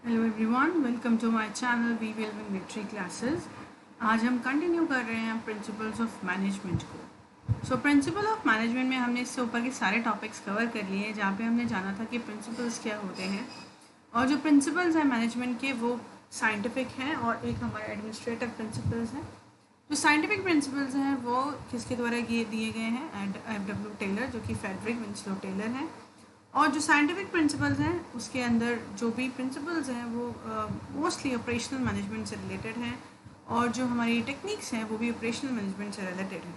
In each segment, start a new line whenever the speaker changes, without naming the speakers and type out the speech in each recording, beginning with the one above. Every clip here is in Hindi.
Hello everyone, welcome to my channel we will win victory classes. आज हम कंटिन्यू कर रहे हैं प्रिंसिपल्स ऑफ मैनेजमेंट को। सो प्रिंसिपल ऑफ मैनेजमेंट में हमने इससे ऊपर के सारे टॉपिक्स कवर कर लिए हैं, जहाँ पे हमने जाना था कि प्रिंसिपल्स क्या होते हैं और जो प्रिंसिपल्स हैं मैनेजमेंट के वो साइंटिफिक हैं और एक हमारे एडमिनिस्ट्रेटिव प्रिंसिपल्स हैं। जो साइंटिफिक प्रिंसिपल्स हैं वो किसके द्वारा दिए गए हैं? एफ.डब्ल्यू. टेलर, जो कि फ्रेडरिक विंसलो टेलर हैं। और जो साइंटिफिक प्रिंसिपल्स हैं उसके अंदर जो भी प्रिंसिपल्स हैं वो मोस्टली ऑपरेशनल मैनेजमेंट से रिलेटेड हैं और जो हमारी टेक्निक्स हैं वो भी ऑपरेशनल मैनेजमेंट से रिलेटेड हैं।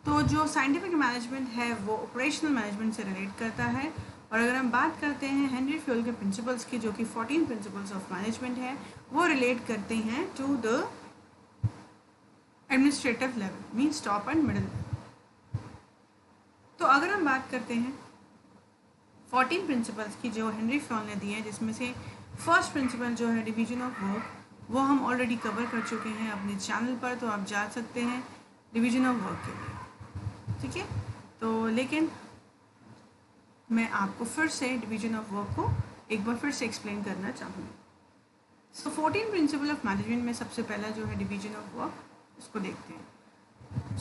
तो जो साइंटिफिक मैनेजमेंट है वो ऑपरेशनल मैनेजमेंट से रिलेट करता है। और अगर हम बात करते हैं हेनरी फ्योल के प्रिंसिपल्स की, जो कि 14 प्रिंसिपल्स ऑफ मैनेजमेंट है, वो रिलेट करते हैं to the administrative level, means top and middle level. तो अगर हम बात करते हैं 14 प्रिंसिपल्स की जो हेनरी फ्योल ने दी है, जिसमें से फर्स्ट प्रिंसिपल जो है डिवीजन ऑफ वर्क, वो हम ऑलरेडी कवर कर चुके हैं अपने चैनल पर, तो आप जा सकते हैं डिवीजन ऑफ वर्क के लिए, ठीक है। तो लेकिन मैं आपको फिर से डिवीजन ऑफ वर्क को एक बार फिर से एक्सप्लेन करना चाहूँगी। सो 14 प्रिंसिपल ऑफ मैनेजमेंट में सबसे पहला जो है डिवीजन ऑफ वर्क, उसको देखते हैं।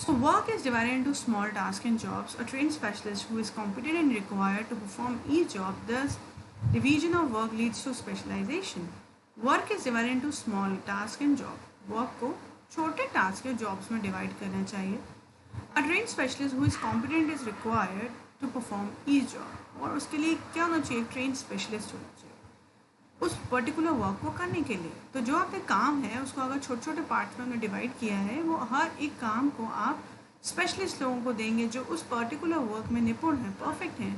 So work is divided into small tasks and jobs. A trained specialist who is competent and required to perform each job. Thus, division of work leads to specialization. Work is divided into small tasks and job. Work को छोटे टास्क या जॉब्स में डिवाइड करना चाहिए। A trained specialist who is competent is required to perform each job. और उसके लिए क्या होना चाहिए? ट्रेन स्पेशलिस्ट होना चाहिए उस पर्टिकुलर वर्क को करने के लिए। तो जो आपके काम है उसको अगर छोटे छोटे पार्ट्स में हमने डिवाइड किया है, वो हर एक काम को आप स्पेशलिस्ट लोगों को देंगे जो उस पर्टिकुलर वर्क में निपुण हैं, परफेक्ट हैं।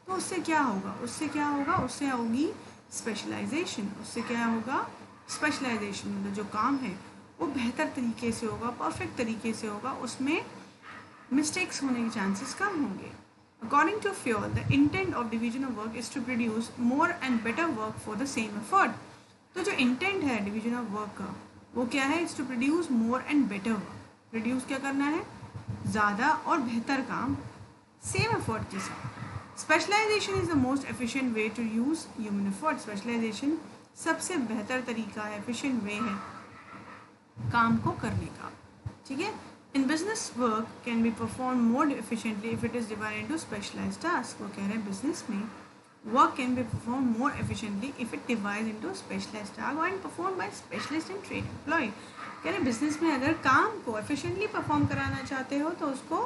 तो उससे क्या होगा? उससे होगी स्पेशलाइजेशन। उससे क्या होगा? स्पेशलाइजेशन। मतलब जो काम है वो बेहतर तरीके से होगा, परफेक्ट तरीके से होगा, उसमें मिस्टेक्स होने के चांसेस कम होंगे। According to Fuel, the intent of division of work is to produce more and better work for the same effort. तो जो इंटेंट है डिवीजन ऑफ वर्क का वो क्या है? Is to produce more and better work. Produce क्या करना है? ज़्यादा और बेहतर काम सेम एफर्ट के साथ। Specialisation is the most efficient way to use human effort. Specialisation सबसे बेहतर तरीका है, एफिशिएंट वे है काम को करने का, ठीक है। In business, work can be performed more efficiently if it is divided into specialized tasks. वो कह रहे हैं बिजनेस में work can be performed more efficiently if it divides into specialized tasks and performed by specialist and trained employee. कह रहे हैं बिजनेस में अगर काम को efficiently परफॉर्म कराना चाहते हो तो उसको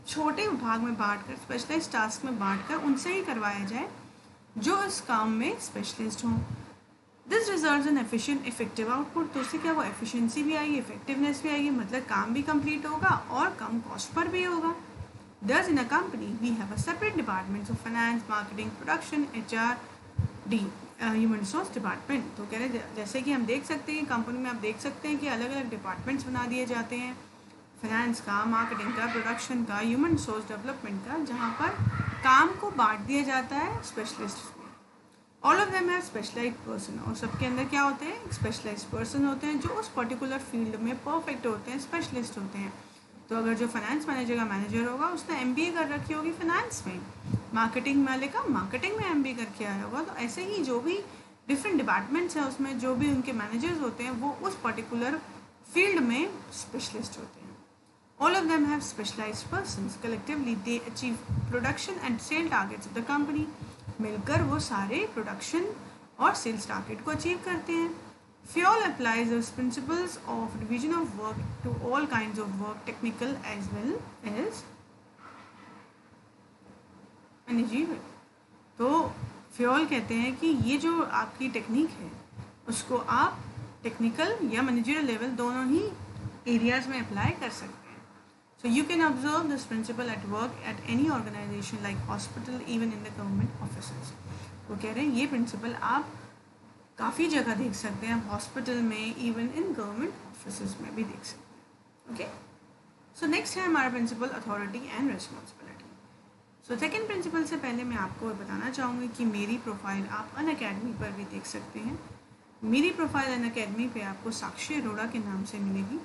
छोटे भाग में बांटकर, स्पेशलाइज्ड टास्क में बांटकर उनसे ही करवाया जाए जो इस काम में स्पेशलिस्ट हों। This results in efficient effective output. तो उससे क्या हुआ? एफिशिएंसी भी आएगी, इफेक्टिवनेस भी आएगी, मतलब काम भी कंप्लीट होगा और कम कॉस्ट पर भी होगा। This in a company we have a separate departments of finance, marketing, production, HR, human resource department. तो कह रहे जैसे कि हम देख सकते हैं कंपनी में, आप देख सकते हैं कि अलग अलग डिपार्टमेंट्स बना दिए जाते हैं, फाइनेंस का, मार्केटिंग का, प्रोडक्शन का, ह्यूमन रिसोर्स डेवलपमेंट का, जहाँ पर काम को बांट दिया जाता है specialist. All of them have specialised person. और सबके अंदर क्या होते हैं? स्पेशलाइज्ड पर्सन होते हैं जो उस पर्टिकुलर फील्ड में परफेक्ट होते हैं, स्पेशलिस्ट होते हैं। तो अगर जो फाइनेंस मैनेजर का मैनेजर होगा उसने MBA कर रखी होगी फाइनेंस में, मार्केटिंग वाले का मार्केटिंग में MBA करके आया होगा। तो ऐसे ही जो भी डिफरेंट डिपार्टमेंट्स हैं उसमें जो भी उनके मैनेजर्स होते हैं वो उस पर्टिकुलर फील्ड में स्पेशलिस्ट होते हैं। All of them have specialised persons. Collectively they achieve production and sale targets of the company. मिलकर वो सारे प्रोडक्शन और सेल्स टारगेट को अचीव करते हैं। Fayol applies this principles of division of work to all kinds of work, technical as well as managerial. तो फ्योल कहते हैं कि ये जो आपकी टेक्निक है उसको आप टेक्निकल या मैनेजरियल लेवल दोनों ही एरियाज में अप्लाई कर सकते हैं। So you can observe this principle at work at any organization like hospital, even in the government offices. वो कह रहे हैं ये प्रिंसिपल आप काफ़ी जगह देख सकते हैं, हॉस्पिटल में, इवन इन गवर्नमेंट ऑफिस में भी देख सकते हैं, ओके। सो नेक्स्ट है हमारा principle authority and responsibility. So second principle से पहले मैं आपको बताना चाहूँगी कि मेरी प्रोफाइल आप अनअकैडमी पर भी देख सकते हैं। मेरी प्रोफाइल अनअकैडमी पे आपको साक्षी अरोड़ा के नाम से मिलेगी,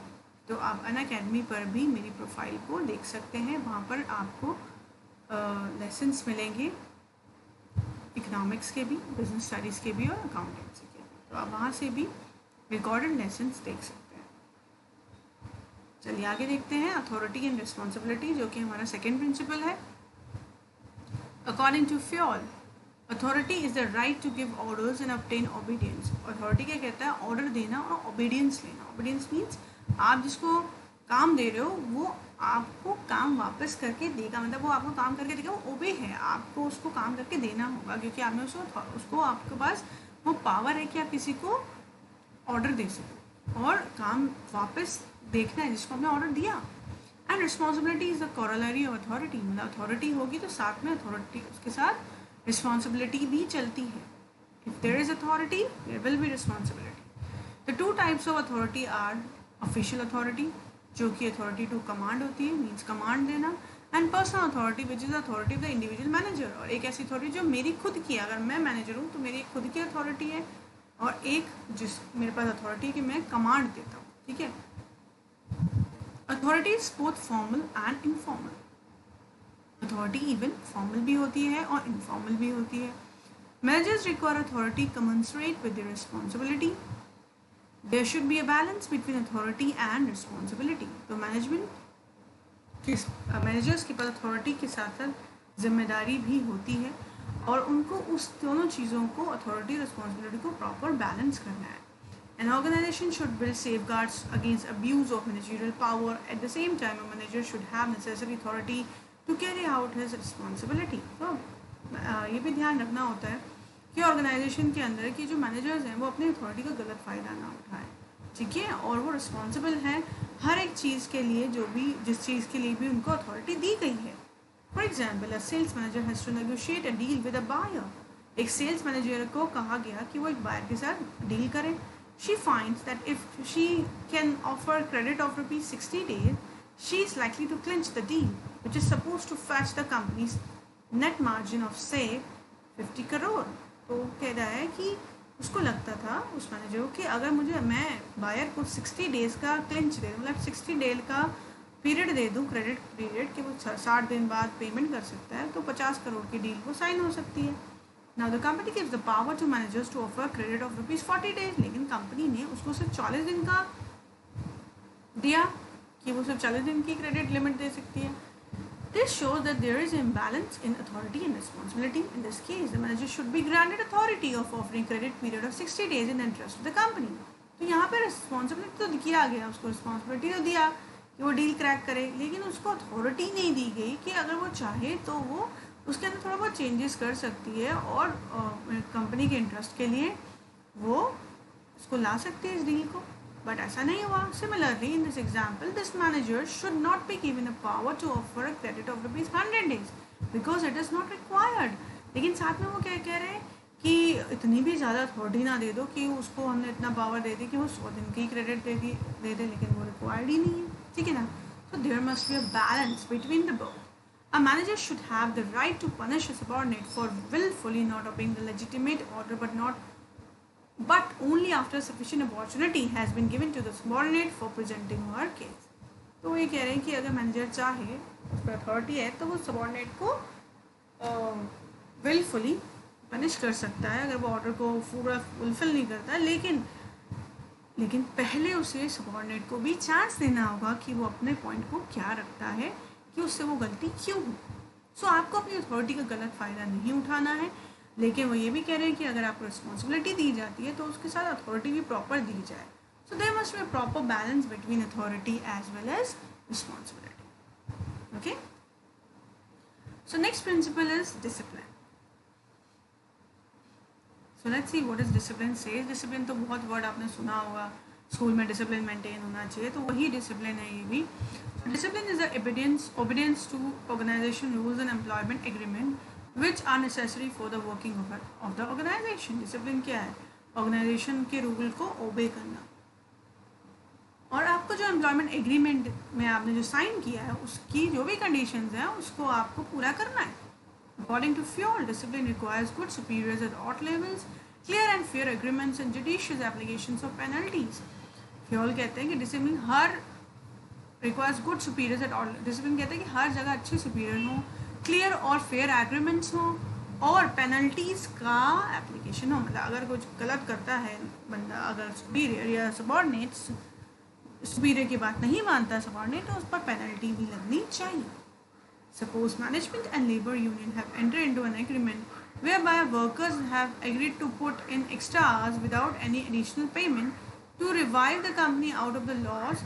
तो आप अनअकैडमी पर भी मेरी प्रोफाइल को देख सकते हैं। वहाँ पर आपको लेसन्स मिलेंगे इकोनॉमिक्स के भी, बिजनेस स्टडीज़ के भी और अकाउंटेंसी के भी। तो आप वहाँ से भी रिकॉर्डेड लेसन्स देख सकते हैं। चलिए आगे देखते हैं अथॉरिटी एंड रिस्पॉन्सिबिलिटी, जो कि हमारा सेकेंड प्रिंसिपल है। According to Fayol, authority is the right to give orders and obtain obedience. Authority क्या कहता है? ऑर्डर देना और ओबीडियंस लेना। ओबीडियंस मीन्स आप जिसको काम दे रहे हो वो आपको काम वापस करके देगा, मतलब वो आपको काम करके देगा, वो ओबे है, आपको उसको काम करके देना होगा, क्योंकि आपने उसको आपके पास वो पावर है कि आप किसी को ऑर्डर दे सको और काम वापस देखना है जिसको आपने ऑर्डर दिया। And responsibility is the corollary of authority, मतलब अथॉरिटी होगी तो साथ में अथॉरिटी उसके साथ रिस्पॉन्सिबिलिटी भी चलती है। If there is authority there will be responsibility. The two types of authority are official authority, जो कि अथॉरिटी टू कमांड होती है, मीन्स कमांड देना, and personal authority which is authority of the individual manager, और एक ऐसी अथॉरिटी जो मेरी खुद की, अगर मैं मैनेजर हूँ तो मेरी खुद की अथॉरिटी है, और एक जिस मेरे पास अथॉरिटी है कि मैं कमांड देता हूँ। ठीक है, authority is both formal and informal. Authority even formal भी होती है और इनफॉर्मल भी होती है। Managers require authority commensurate with their responsibility. There should be a balance between authority and responsibility. तो मैनेजर्स के पास अथॉरिटी के साथ साथ जिम्मेदारी भी होती है और उनको उस दोनों चीज़ों को, अथॉरिटी रिस्पॉन्सिबिलिटी को प्रॉपर बैलेंस करना है। An organization should build safeguards against abuse of managerial power. At the same time, a manager should have necessary authority to carry out his responsibility. तो ये भी ध्यान रखना होता है कि ऑर्गेनाइजेशन के अंदर की जो मैनेजर्स हैं वो अपनी अथॉरिटी का गलत फ़ायदा ना उठाएं, ठीक है, और वो रिस्पॉन्सिबल हैं हर एक चीज़ के लिए, जो भी जिस चीज़ के लिए भी उनको अथॉरिटी दी गई है। For example, a sales manager has to negotiate a deal with a buyer. एक सेल्स मैनेजर को कहा गया कि वो एक बायर के साथ डील करे। She finds that if she can offer credit of rupees 60 days, she is likely to clinch the deal, which is supposed to fetch the company's net margin of say 50 crore. तो कह रहा है कि उसको लगता था उस मैनेजर को कि अगर मैं बायर को 60 डेज़ का क्लिंच दे दूँ, मतलब 60 डेज का पीरियड दे दूँ, क्रेडिट पीरियड, कि वो 60 दिन बाद पेमेंट कर सकता है, तो 50 करोड़ की डील वो साइन हो सकती है। Now the company gives the power to managers to offer credit of rupees 40 days, लेकिन कंपनी ने उसको सिर्फ 40 दिन का दिया कि वो सिर्फ 40 दिन की क्रेडिट लिमिट दे सकती है। This shows that there is an imbalance in authority and responsibility. In this case, the manager should be granted authority of offering credit period of 60 days in the interest of the company. तो यहाँ पे रिस्पॉन्सिबिलिटी तो किया गया, उसको रिस्पॉन्सिबिलिटी तो दिया कि वो डील क्रैक करे, लेकिन उसको अथॉरिटी नहीं दी गई कि अगर वो चाहे तो वो उसके अंदर थोड़ा बहुत चेंजेस कर सकती है और कंपनी के इंटरेस्ट के लिए वो उसको ला सकती है इस डील को, बट ऐसा नहीं हुआ। Similarly in this example, this manager should not be given a power to offer a credit of rupees 100 days because it is not required. लेकिन साथ में वो क्या कह रहे हैं कि इतनी भी ज़्यादा अथॉरिटी ना दे दो कि उसको हमने इतना पावर दे दी कि वो 100 दिन की क्रेडिट दे दे, लेकिन वो रिक्वायर्ड ही नहीं है, ठीक है ना। So there must be a balance between the both. A manager should have the right to punish a subordinate for willfully not obeying the legitimate order, but only after sufficient opportunity has been given to the subordinate for presenting her case. तो ये कह रहे हैं कि अगर मैनेजर चाहे, उस पर अथॉरिटी है, तो वो सबॉर्डिनेट को willfully पनिश कर सकता है अगर वो ऑर्डर को पूरा फुलफिल नहीं करता है, लेकिन पहले उसे सबॉर्डिनेट को भी चांस देना होगा कि वो अपने पॉइंट को क्या रखता है, कि उससे वो गलती क्यों हुई। सो आपको अपनी अथॉरिटी का गलत फ़ायदा नहीं उठाना है, लेकिन वो ये भी कह रहे हैं कि अगर आपको रिस्पॉन्सिबिलिटी दी जाती है तो उसके साथ अथॉरिटी भी प्रॉपर दी जाए। So there must be a proper balance between authority as well as responsibility. Okay, so next principle is discipline. So let's see what is discipline says. Discipline तो बहुत वर्ड आपने सुना होगा, स्कूल में डिसिप्लिन मेंटेन होना चाहिए, तो वही डिसिप्लिन है ये भी। Discipline is the obedience to organization rules and employment agreement which are necessary for the working of the organization. Discipline क्या है? Organization के रूल को ओबे करना, और आपको जो एम्प्लॉयमेंट एग्रीमेंट में आपने जो साइन किया है उसकी जो भी कंडीशंस हैं उसको आपको पूरा करना है। According to Fuel, discipline requires good superiors at all levels, clear and fair agreements and judicious applications of penalties. Fuel कहते हैं कि discipline her requires good superiors at all. Discipline कहते हैं कि हर जगह अच्छे सुपीरियर हों, क्लियर और फेयर एग्रीमेंट्स हों, और पेनल्टीज़ का एप्लीकेशन हो, मतलब अगर कुछ गलत करता है बंदा, अगर सुपीरियर या सबॉर्डिनेट्स सुपीरियर की बात नहीं मानता सबॉर्डिनेट, तो उस पर पेनल्टी भी लगनी चाहिए. Suppose management and labor union have entered into an agreement whereby workers have agreed to put in extra hours without any additional payment to revive the company out of the loss.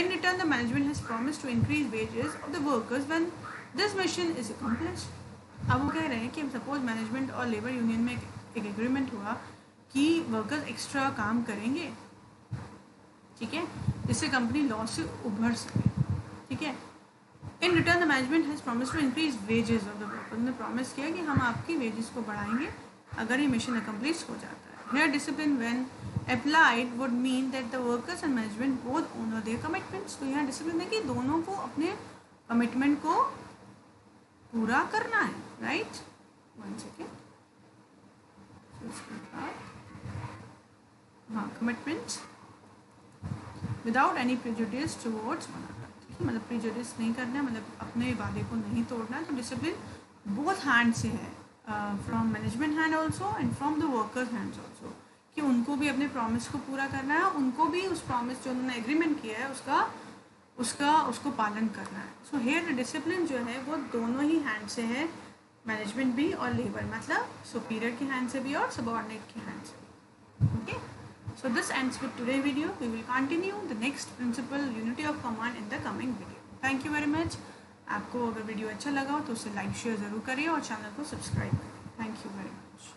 In return, the management has promised to increase wages of the workers when this mission is accomplished. अब वो कह रहे हैं कि सपोज मैनेजमेंट और लेबर यूनियन में एक एग्रीमेंट हुआ कि वर्कर्स एक्स्ट्रा काम करेंगे, ठीक है, जिससे कंपनी लॉस से उभर सके. ठीक है. In return the management has promise to increase wages of the workers. उन्होंने प्रॉमिस किया कि हम आपकी वेजेस को बढ़ाएंगे अगर ये मिशन अकम्प्लिश हो जाता है. Here discipline when applied would mean that the workers and management both honour their commitments. तो यहाँ डिसिप्लिन है कि दोनों को अपने कमिटमेंट को पूरा करना है. Right, 1 second. हाँ, commitments without any prejudice towards one another. मतलब प्रेजुडिस नहीं करना है, मतलब अपने वादे को नहीं तोड़ना है. तो डिसिप्लिन बोथ हैंड से है, from management hand also and from the workers hands also, कि उनको भी अपने प्रॉमिस को पूरा करना है, उनको भी उस प्रॉमिस जो उन्होंने एग्रीमेंट किया है उसको पालन करना है. सो हेयर डिसिप्लिन जो है वो दोनों ही हैंड से है, मैनेजमेंट भी और लेबर, मतलब सुपीरियर के हैंड से भी और सबऑर्डिनेट के हैंड से भी. Okay. So this ends with today's video. We will continue the next principle, unity of command, in the coming video. Thank you very much. आपको अगर वीडियो अच्छा लगा हो तो उसे लाइक शेयर ज़रूर करिए और चैनल को सब्सक्राइब करिए. Thank you very much.